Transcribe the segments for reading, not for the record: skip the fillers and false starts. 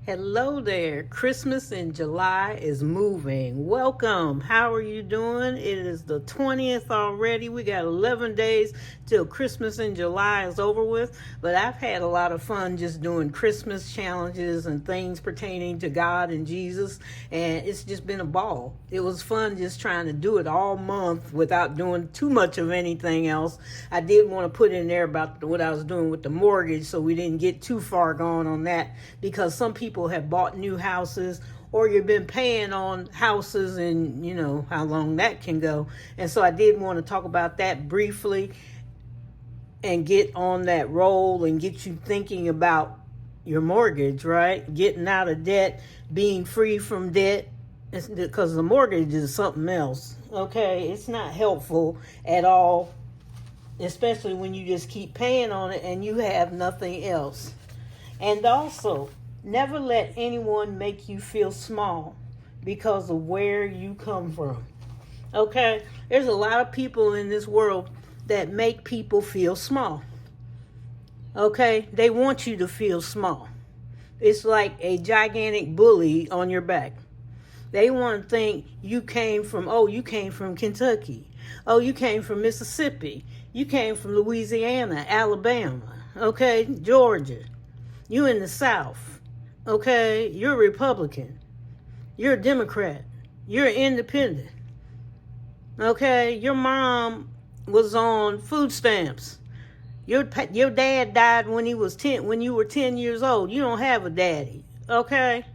Hello there. Christmas in July is moving. Welcome. How are you doing? It is the 20th already. We got 11 days till Christmas in July is over with. But I've had a lot of fun just doing Christmas challenges and things pertaining to God and Jesus. And it's just been a ball. It was fun just trying to do it all month without doing too much of anything else. I did want to put in there about what I was doing with the mortgage so we didn't get too far gone on that, because some people have bought new houses, or you've been paying on houses, and you know how long that can go. And so I did want to talk about that briefly and get on that roll and get you thinking about your mortgage, right? Getting out of debt, being free from debt, because the mortgage is something else. Okay, it's not helpful at all, especially when you just keep paying on it and you have nothing else. And also, never let anyone make you feel small because of where you come from. Okay? There's a lot of people in this world that make people feel small. Okay? They want you to feel small. It's like a gigantic bully on your back. They want to think you came from Kentucky. Oh, you came from Mississippi. You came from Louisiana, Alabama. Okay? Georgia. You in the South. Okay, you're a Republican. You're a Democrat. You're an independent. Okay, your mom was on food stamps. Your dad died when you were 10 years old. You don't have a daddy. Okay?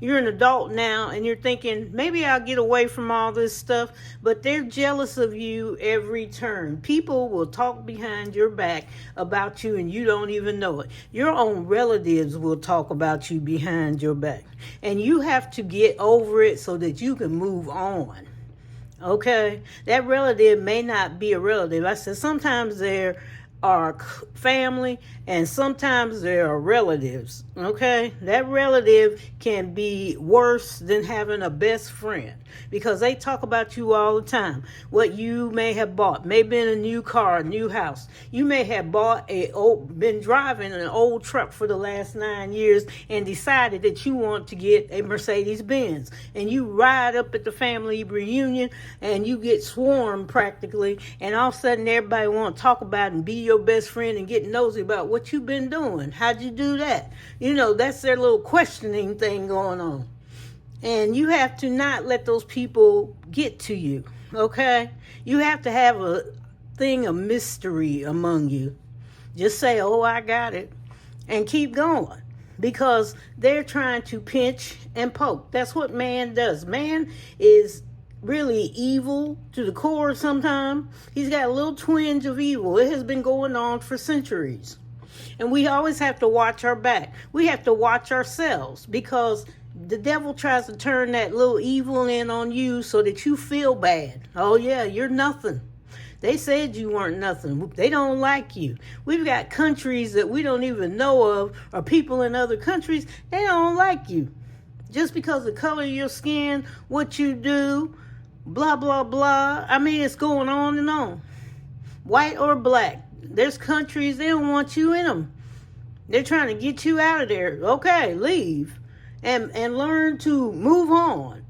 You're an adult now and you're thinking, maybe I'll get away from all this stuff, but they're jealous of you every turn. People will talk behind your back about you and you don't even know it. Your own relatives will talk about you behind your back. And you have to get over it so that you can move on. Okay? That relative may not be a relative. I said sometimes they're are family and sometimes there are relatives. Okay, that relative can be worse than having a best friend, because they talk about you all the time. What you may have bought, maybe in a new car, a new house. You may have been driving an old truck for the last 9 years and decided that you want to get a Mercedes Benz, and you ride up at the family reunion and you get swarmed practically, and all of a sudden everybody want to talk about and be your best friend and get nosy about what you've been doing. How'd you do that? You know, that's their little questioning thing going on. And you have to not let those people get to you, okay? You have to have a thing of mystery among you. Just say, oh, I got it, and keep going, because they're trying to pinch and poke. That's what man does. Man is really evil to the core sometimes. He's got a little twinge of evil. It has been going on for centuries. And we always have to watch our back. We have to watch ourselves, because the devil tries to turn that little evil in on you so that you feel bad. Oh yeah, you're nothing. They said you weren't nothing. They don't like you. We've got countries that we don't even know of, or people in other countries, they don't like you. Just because of the color of your skin, what you do, blah, blah, blah. I mean, it's going on and on. White or black. There's countries, they don't want you in them. They're trying to get you out of there. Okay, leave. And learn to move on.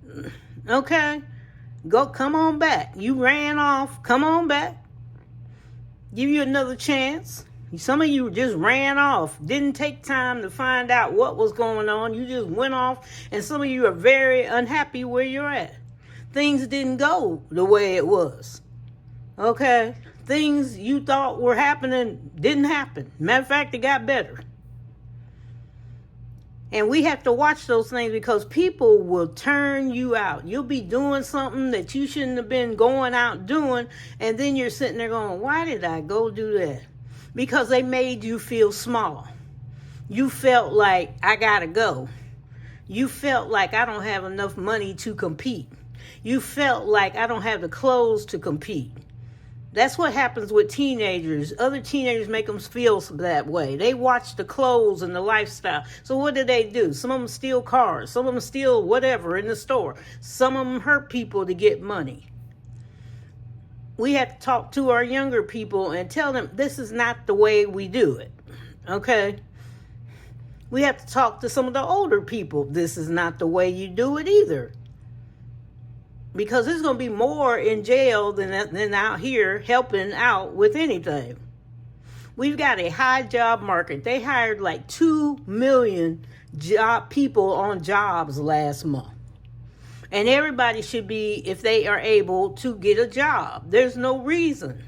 Okay? Come on back. You ran off. Come on back. Give you another chance. Some of you just ran off. Didn't take time to find out what was going on. You just went off. And some of you are very unhappy where you're at. Things didn't go the way it was. Okay? Things you thought were happening didn't happen. Matter of fact, it got better. And we have to watch those things, because people will turn you out. You'll be doing something that you shouldn't have been going out doing, and then you're sitting there going, why did I go do that? Because they made you feel small. You felt like, I gotta go. You felt like, I don't have enough money to compete. You felt like, I don't have the clothes to compete. That's what happens with teenagers. Other teenagers make them feel that way. They watch the clothes and the lifestyle. So what do? Some of them steal cars. Some of them steal whatever in the store. Some of them hurt people to get money. We have to talk to our younger people and tell them this is not the way we do it. Okay? We have to talk to some of the older people. This is not the way you do it either. Because there's going to be more in jail than out here helping out with anything. We've got a high job market. They hired like 2 million people on jobs last month. And everybody should be, if they are able to get a job. There's no reason.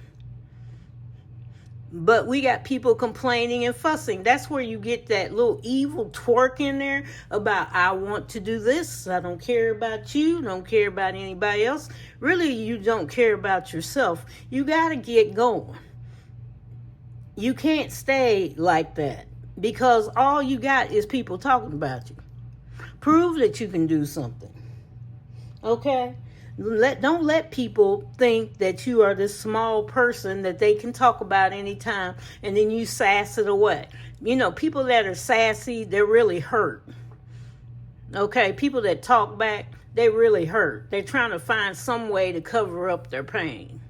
But we got people complaining and fussing. That's where you get that little evil twerk in there about, I want to do this. I don't care about you. Don't care about anybody else. Really, you don't care about yourself. You got to get going. You can't stay like that because all you got is people talking about you. Prove that you can do something. Okay? Don't let people think that you are this small person that they can talk about anytime and then you sass it away. You know, people that are sassy, they're really hurt. Okay? People that talk back, they really hurt. They're trying to find some way to cover up their pain.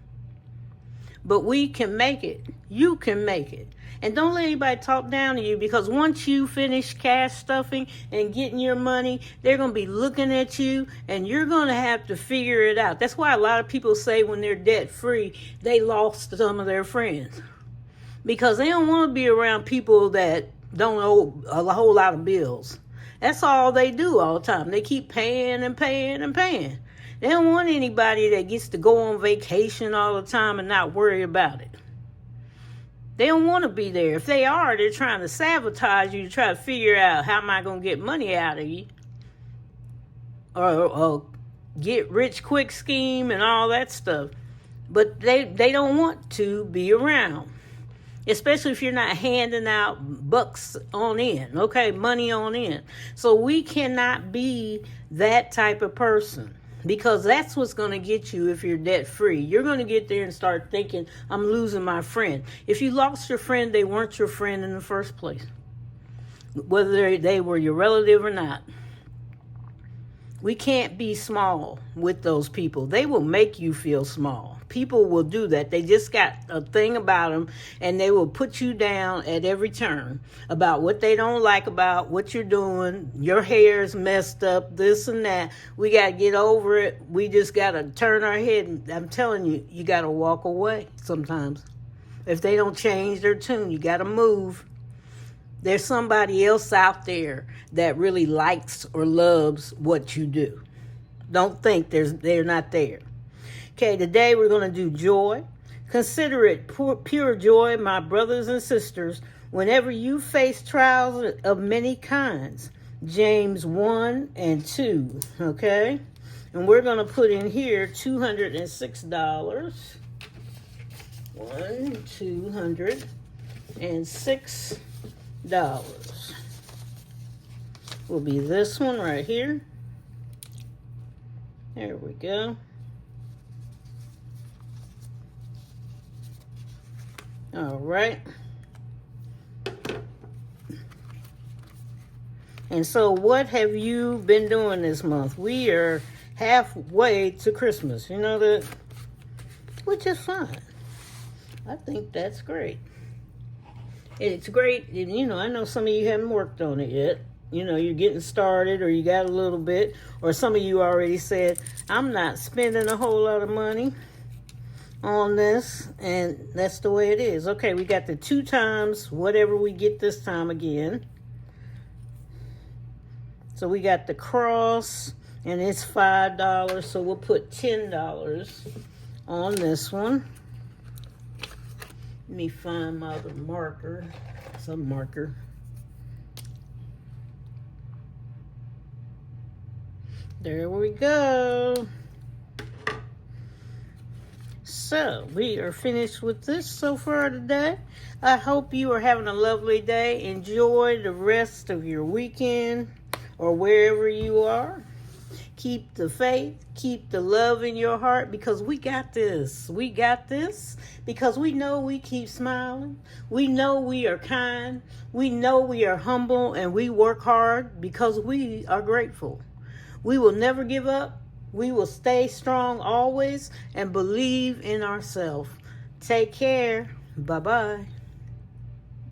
But we can make it. You can make it. And don't let anybody talk down to you, because once you finish cash stuffing and getting your money, they're going to be looking at you and you're going to have to figure it out. That's why a lot of people say when they're debt free, they lost some of their friends. Because they don't want to be around people that don't owe a whole lot of bills. That's all they do all the time. They keep paying and paying and paying. They don't want anybody that gets to go on vacation all the time and not worry about it. They don't want to be there. If they are, they're trying to sabotage you to try to figure out, how am I going to get money out of you? Or get rich quick scheme and all that stuff. But they don't want to be around. Especially if you're not handing out bucks on end, okay? Money on end. So we cannot be that type of person. Because that's what's going to get you if you're debt free. You're going to get there and start thinking, I'm losing my friend. If you lost your friend, they weren't your friend in the first place. Whether they were your relative or not. We can't be small with those people. They will make you feel small. People will do that. They just got a thing about them, and they will put you down at every turn about what they don't like about what you're doing. Your hair's messed up, this and that. We got to get over it. We just got to turn our head. And I'm telling you, you got to walk away sometimes. If they don't change their tune, you got to move. There's somebody else out there that really likes or loves what you do. Don't think they're not there. Okay, today we're going to do joy. Consider it pure joy, my brothers and sisters, whenever you face trials of many kinds. James 1 and 2, okay? And we're going to put in here $206. $206 will be this one right here. There we go. All right. And so what have you been doing this month? We are halfway to Christmas. You know that? Which is fine. I think that's great. It's great. You know, I know some of you haven't worked on it yet. You know, you're getting started, or you got a little bit. Or some of you already said, I'm not spending a whole lot of money on this, and that's the way it is. Okay, we got the 2 times whatever we get this time again. So we got the cross, and it's $5, so we'll put $10 on this one. Let me find my other marker, some marker. There we go. So, we are finished with this so far today. I hope you are having a lovely day. Enjoy the rest of your weekend or wherever you are. Keep the faith, keep the love in your heart, because we got this. We got this because we know we keep smiling. We know we are kind. We know we are humble, and we work hard because we are grateful. We will never give up. We will stay strong always and believe in ourselves. Take care. Bye-bye.